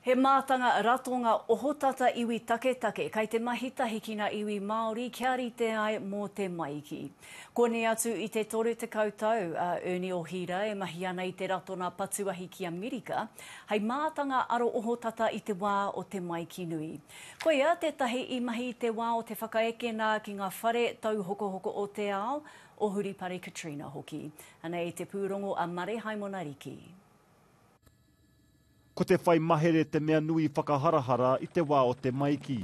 He mātanga ratonga ohotata iwi taketake, kai te mahi tahi ki ngā iwi Māori kia rite ai mō te maiki. Kone atu i te tore te kautau, Ernie Ojeda e mahi ana i te ratona patuahi ki Amerika, hei mātanga aro ohotata i te wā o te maiki nui. Ko ia te tahi i mahi i te wā o te whakaeke nā ki ngā whare tau hoko o te ao, o huripare Katrina hoki. Ana i te pūrongo a Mare Haimona Riki. Ko te whai mahere te mea nui whakaharahara i te wā o te maiki.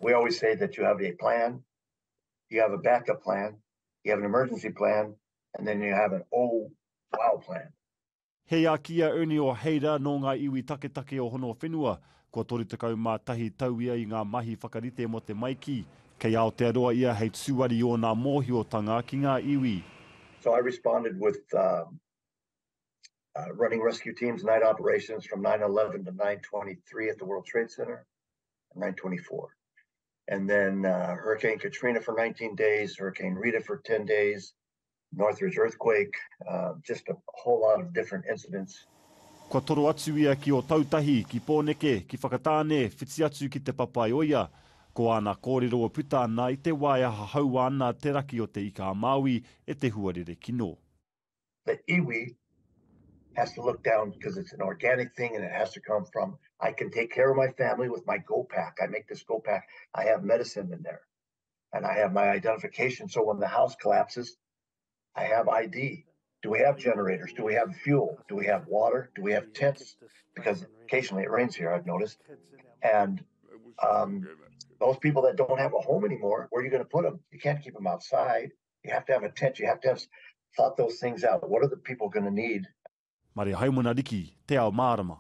We always say that you have a plan, you have a backup plan, you have an emergency plan, and then you have an oh, wow plan. Hei a kia Ernie Ojeda no ngā iwi taketake o hono whenua, ko tori tekau mā tahi tauia i ngā mahi whakarite mo te maiki, kei Aotearoa ia hei tsuari o ngā mōhiotanga ki ngā iwi. So I responded with running rescue teams, night operations from 9/11 to 9/23 at the World Trade Center, 9/24. And then Hurricane Katrina for 19 days, Hurricane Rite for 10 days, Northridge earthquake, just a whole lot of different incidents. Kua toro atu ia ki o tautahi, ki pōneke, ki whakatāne, whiti atu ki te papai oia, ko ana kōrero o puta ana i te waia hahaua ana te raki o te ika a Māui e te huarere kino. The iwi has to look down because it's an organic thing and it has to come from, I can take care of my family with my go pack. I make this go pack. I have medicine in there and I have my identification. So when the house collapses, I have ID. Do we have generators? Do we have fuel? Do we have water? Do we have tents? Because occasionally it rains here, I've noticed. And those people that don't have a home anymore, where are you going to put them? You can't keep them outside. You have to have a tent. You have to have thought those things out. What are the people going to need? Mare Haimona Riki, te ao mārama.